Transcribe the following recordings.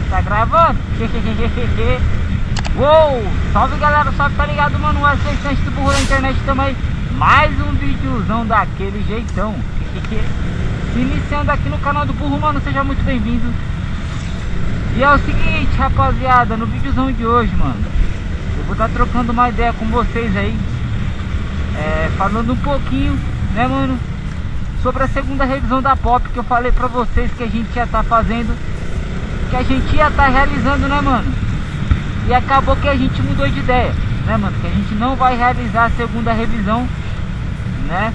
Tá gravando? Uou! Salve galera, salve, tá ligado, mano? O assistente do burro da internet também. Mais um videozão daquele jeitão. Se iniciando aqui no canal do burro, mano, seja muito bem-vindo. E é o seguinte, rapaziada, no videozão de hoje, mano, eu vou estar trocando uma ideia com vocês aí, falando um pouquinho, né, mano, sobre a segunda revisão da Pop, que eu falei pra vocês que a gente ia estar fazendo, que a gente ia estar realizando, né, mano? E acabou que a gente mudou de ideia, né, mano? Que a gente não vai realizar a segunda revisão, né?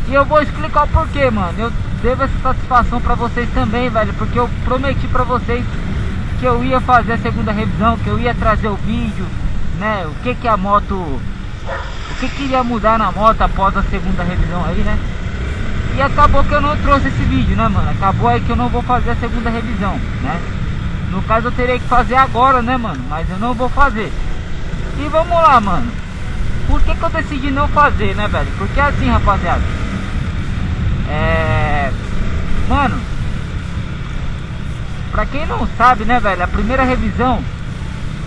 E eu vou explicar o porquê, mano. Eu devo essa satisfação pra vocês também, velho, porque eu prometi pra vocês que eu ia fazer a segunda revisão, que eu ia trazer o vídeo, né? O que a moto, o que iria mudar na moto após a segunda revisão aí, né? E acabou que eu não trouxe esse vídeo, né, mano? Acabou aí que eu não vou fazer a segunda revisão, né? No caso eu teria que fazer agora, né, mano? Mas eu não vou fazer. E vamos lá, mano. Por que eu decidi não fazer, né, velho? Porque assim, rapaziada, mano, pra quem não sabe, né, velho, a primeira revisão,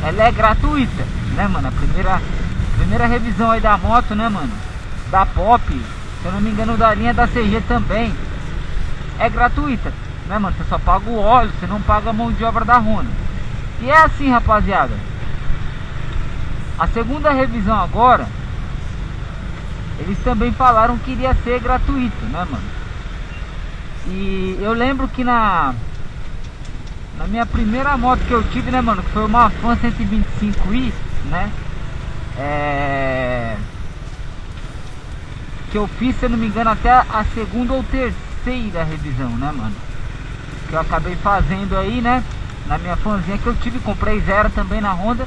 ela é gratuita, né, mano? A primeira revisão aí da moto, né, mano, da Pop, se eu não me engano da linha da CG também, é gratuita, né, mano? Você só paga o óleo, você não paga a mão de obra da Honda. E é assim, rapaziada, a segunda revisão agora, eles também falaram que iria ser gratuito, né, mano? E eu lembro que na minha primeira moto que eu tive, né, mano, que foi uma Fan 125i, né, que eu fiz, se eu não me engano, até a segunda ou terceira revisão, né, mano, que eu acabei fazendo aí, né, na minha fanzinha que eu tive, comprei zero também na Honda.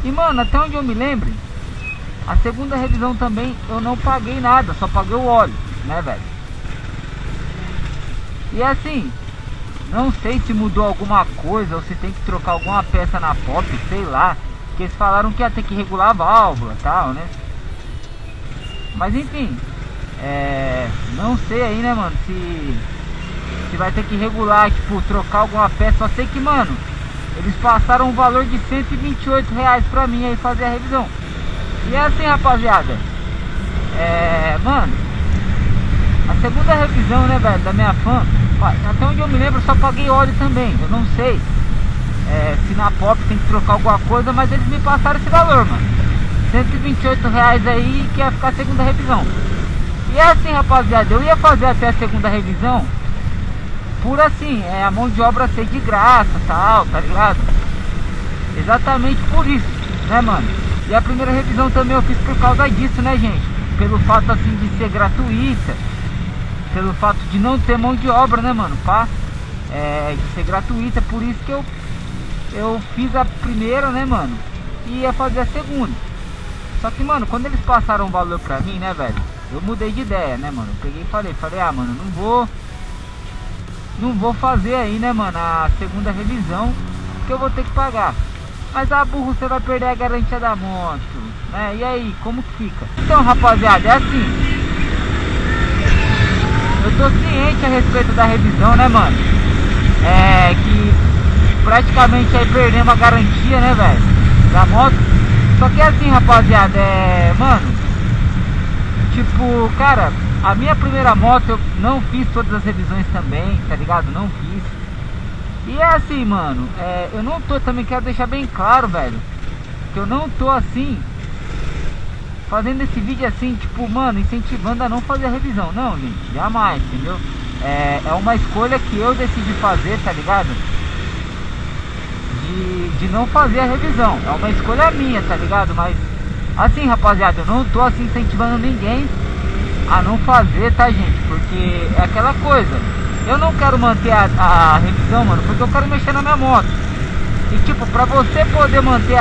E, mano, até onde eu me lembro, a segunda revisão também eu não paguei nada, só paguei o óleo, né, velho? E assim, não sei se mudou alguma coisa ou se tem que trocar alguma peça na Pop, sei lá. Porque eles falaram que ia ter que regular a válvula e tal, né? Mas enfim, não sei aí, né, mano, se vai ter que regular, tipo, trocar alguma peça. Só sei que, mano, eles passaram um valor de R$128 pra mim aí fazer a revisão. E é assim, rapaziada, mano, a segunda revisão, né, velho, da minha Fan, até onde eu me lembro, eu só paguei óleo também. Eu não sei se na Pop tem que trocar alguma coisa, mas eles me passaram esse valor, mano, R$128 aí, que ia ficar a segunda revisão. E é assim, rapaziada, eu ia fazer até a segunda revisão por assim, a mão de obra ser de graça, tal, tá ligado? Exatamente por isso, né, mano? E a primeira revisão também eu fiz por causa disso, né, gente? Pelo fato, assim, de ser gratuita, pelo fato de não ter mão de obra, né, mano? De ser gratuita, por isso que eu fiz a primeira, né, mano? E ia fazer a segunda. Só que, mano, quando eles passaram o valor pra mim, né, velho, eu mudei de ideia, né, mano? Eu peguei e falei, ah, mano, não vou fazer aí, né, mano, a segunda revisão, que eu vou ter que pagar. Mas, burro, você vai perder a garantia da moto, né? E aí, como que fica? Então, rapaziada, é assim, eu tô ciente a respeito da revisão, né, mano? Que praticamente aí perdemos a garantia, né, velho, da moto. Só que é assim, rapaziada, mano, tipo, cara, a minha primeira moto eu não fiz todas as revisões também, tá ligado? Não fiz. E é assim, mano, eu não tô, também quero deixar bem claro, velho, que eu não tô assim, fazendo esse vídeo assim, tipo, mano, incentivando a não fazer a revisão. Não, gente, jamais, entendeu? É uma escolha que eu decidi fazer, tá ligado? De não fazer a revisão. É uma escolha minha, tá ligado? Mas, assim, rapaziada, eu não tô assim incentivando ninguém a não fazer, tá, gente? Porque é aquela coisa, eu não quero manter a revisão, mano, porque eu quero mexer na minha moto. E tipo, pra você poder manter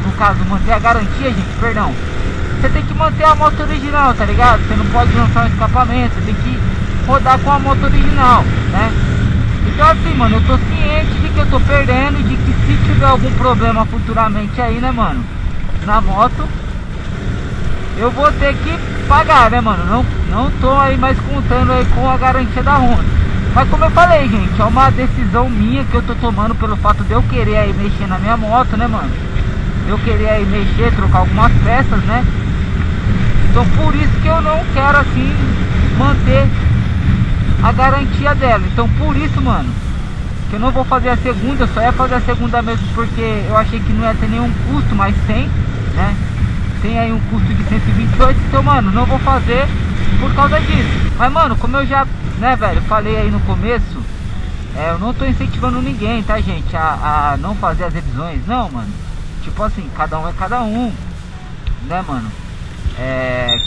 no caso, manter a garantia, gente, perdão, você tem que manter a moto original, tá ligado? Você não pode lançar um escapamento, você tem que rodar com a moto original, né? Então assim, mano, eu tô ciente de que eu tô perdendo, de que se tiver algum problema futuramente aí, né, mano, na moto, eu vou ter que pagar, né, mano? Não tô aí mais contando aí com a garantia da Honda. Mas como eu falei, gente, é uma decisão minha que eu tô tomando pelo fato de eu querer aí mexer na minha moto, né, mano? Eu querer aí mexer, trocar algumas peças, né? Então por isso que eu não quero assim manter a garantia dela. Então por isso, mano, que eu não vou fazer a segunda. Eu só ia fazer a segunda mesmo porque eu achei que não ia ter nenhum custo, mas tem, né? Tem aí um custo de 128. Então, mano, não vou fazer por causa disso. Mas, mano, como eu já, né, velho, falei aí no começo, eu não tô incentivando ninguém, tá, gente, a não fazer as revisões. Não, mano, tipo assim, cada um é cada um, né, mano?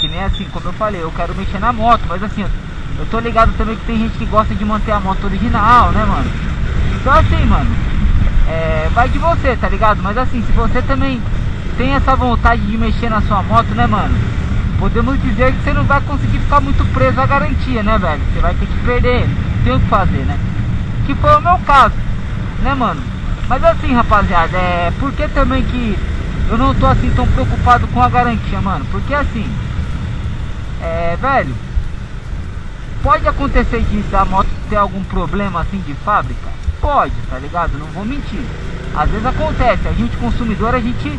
Que nem assim, como eu falei, eu quero mexer na moto, mas assim, eu tô ligado também que tem gente que gosta de manter a moto original, né, mano? Então assim, mano, vai de você, tá ligado? Mas assim, se você também tem essa vontade de mexer na sua moto, né, mano, podemos dizer que você não vai conseguir ficar muito preso à garantia, né, velho? Você vai ter que perder, não tem o que fazer, né? Que foi o meu caso, né, mano? Mas assim, rapaziada, por que também que eu não tô assim tão preocupado com a garantia, mano? Porque assim, velho, pode acontecer da moto ter algum problema assim de fábrica? Pode, tá ligado? Não vou mentir. Às vezes acontece, a gente consumidor, a gente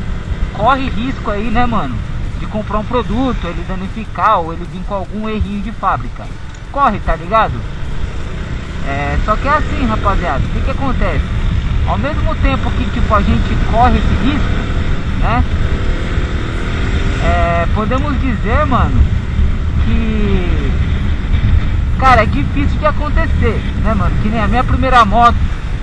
corre risco aí, né, mano? De comprar um produto, ele danificar ou ele vir com algum errinho de fábrica. Corre, tá ligado? Só que é assim, rapaziada, o que acontece? Ao mesmo tempo que tipo, a gente corre esse risco, né? Podemos dizer, mano, que, cara, é difícil de acontecer, né, mano? Que nem a minha primeira moto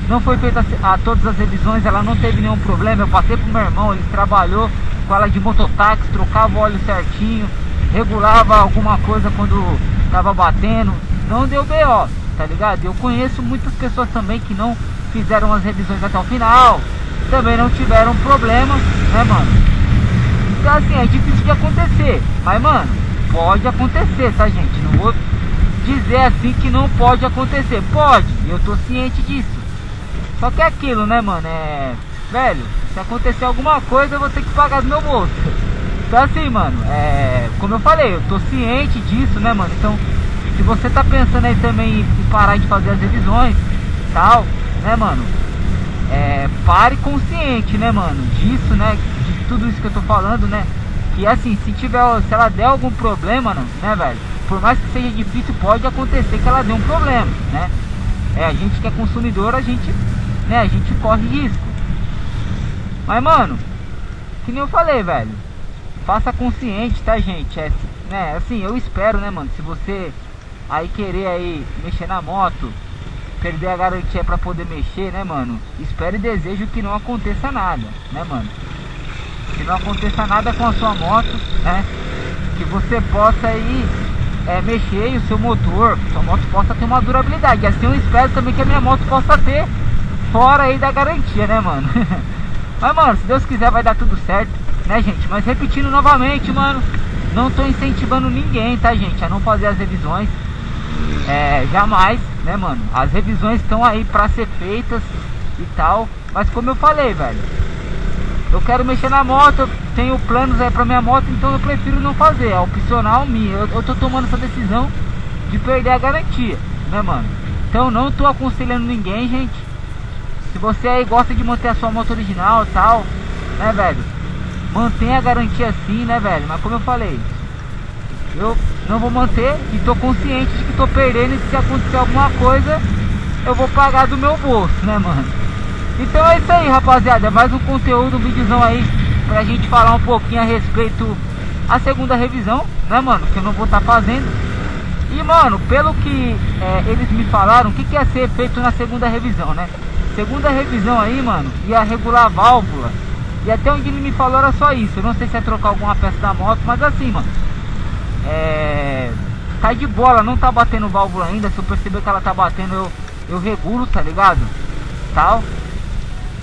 não foi feita a todas as revisões, ela não teve nenhum problema. Eu passei pro meu irmão, ele trabalhou com ela de mototáxi, trocava o óleo certinho, regulava alguma coisa quando tava batendo, não deu BO, tá ligado? Eu conheço muitas pessoas também que não fizeram as revisões até o final, também não tiveram problema, né, mano? Então assim, é difícil de acontecer, mas, mano, pode acontecer, tá, gente? Não vou dizer assim que não pode acontecer, pode, eu tô ciente disso. Só que é aquilo, né, mano, velho, se acontecer alguma coisa eu vou ter que pagar do meu bolso. Então assim, mano, como eu falei, eu tô ciente disso, né, mano? Então, se você tá pensando aí também em parar de fazer as revisões, tal, né, mano, pare consciente, né, mano, disso, né, de tudo isso que eu tô falando, né? Que assim, se ela der algum problema, né, velho, por mais que seja difícil, pode acontecer que ela dê um problema, né? A gente que é consumidor, a gente corre risco. Mas, mano, que nem eu falei, velho, faça consciente, tá, gente? Né, assim, eu espero, né, mano, se você aí querer aí mexer na moto, perder a garantia pra poder mexer, né, mano, espero e desejo que não aconteça nada, né, mano? Que não aconteça nada com a sua moto, né? Que você possa aí mexer e o seu motor, sua moto possa ter uma durabilidade. E assim eu espero também que a minha moto possa ter, fora aí da garantia, né, mano? Mas, mano, se Deus quiser vai dar tudo certo, né, gente? Mas repetindo novamente, mano, não tô incentivando ninguém, tá, gente, a não fazer as revisões. Jamais, né, mano? As revisões estão aí pra ser feitas e tal. Mas como eu falei, velho, eu quero mexer na moto, eu tenho planos aí pra minha moto, então eu prefiro não fazer, é opcional minha. Eu tô tomando essa decisão de perder a garantia, né, mano? Então não tô aconselhando ninguém, gente. Se você aí gosta de manter a sua moto original e tal, né, velho, mantenha a garantia assim, né, velho? Mas como eu falei, eu não vou manter e tô consciente de que tô perdendo, e se acontecer alguma coisa, eu vou pagar do meu bolso, né, mano? Então é isso aí, rapaziada, é mais um conteúdo, um videozão aí pra gente falar um pouquinho a respeito a segunda revisão, né, mano, que eu não vou estar fazendo. E, mano, pelo que eles me falaram, o que ia ser feito na segunda revisão, né? Segunda revisão aí, mano, ia regular a válvula. E até onde ele me falou era só isso. Eu não sei se é trocar alguma peça da moto, mas assim, mano, tá de bola, não tá batendo válvula ainda. Se eu perceber que ela tá batendo, eu regulo, tá ligado? Tal.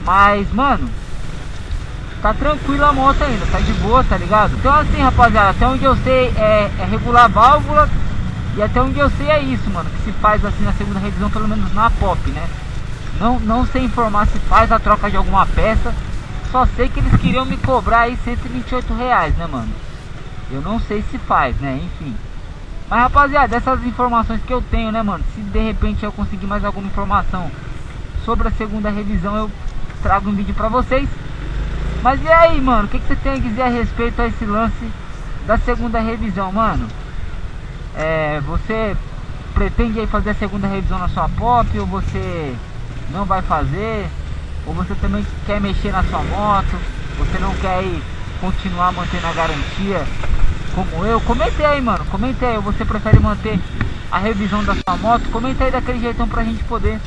Mas, mano, tá tranquila a moto ainda, tá de boa, tá ligado? Então assim, rapaziada, até onde eu sei é regular a válvula. E até onde eu sei é isso, mano, que se faz assim na segunda revisão, pelo menos na Pop, né? Não sei informar se faz a troca de alguma peça. Só sei que eles queriam me cobrar aí R$128, né, mano? Eu não sei se faz, né, enfim. Mas rapaziada, essas informações que eu tenho, né, mano, se de repente eu conseguir mais alguma informação sobre a segunda revisão, eu trago um vídeo pra vocês. Mas e aí, mano, o que você tem a dizer a respeito a esse lance da segunda revisão, mano? Você pretende aí fazer a segunda revisão na sua pop, ou você não vai fazer? Ou você também quer mexer na sua moto? Você não quer aí continuar mantendo a garantia como eu? Comenta aí, mano, comenta aí. Ou você prefere manter a revisão da sua moto? Comenta aí daquele jeitão pra gente poder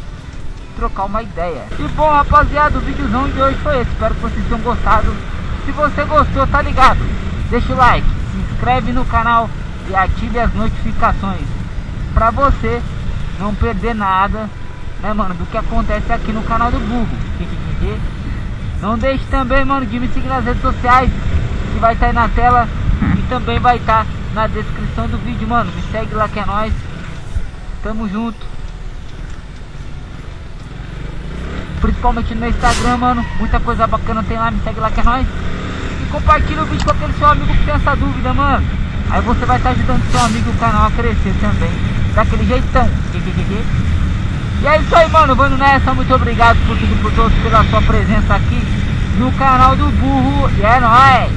trocar uma ideia. E bom, rapaziada, o videozão de hoje foi esse. Espero que vocês tenham gostado. Se você gostou, tá ligado? Deixa o like, se inscreve no canal e ative as notificações pra você não perder nada, né, mano, do que acontece aqui no canal do Burro. Não deixe também, mano, de me seguir nas redes sociais, que vai estar aí na tela e também vai estar na descrição do vídeo, mano. Me segue lá que é nóis. Tamo junto. Principalmente no Instagram, mano, muita coisa bacana tem lá, me segue lá que é nóis. E compartilha o vídeo com aquele seu amigo que tem essa dúvida, mano. Aí você vai estar ajudando seu amigo e o canal a crescer também, daquele jeitão. E é isso aí, mano, vamos nessa. Muito obrigado por tudo, por todos, pela sua presença aqui no canal do Burro. E é nóis.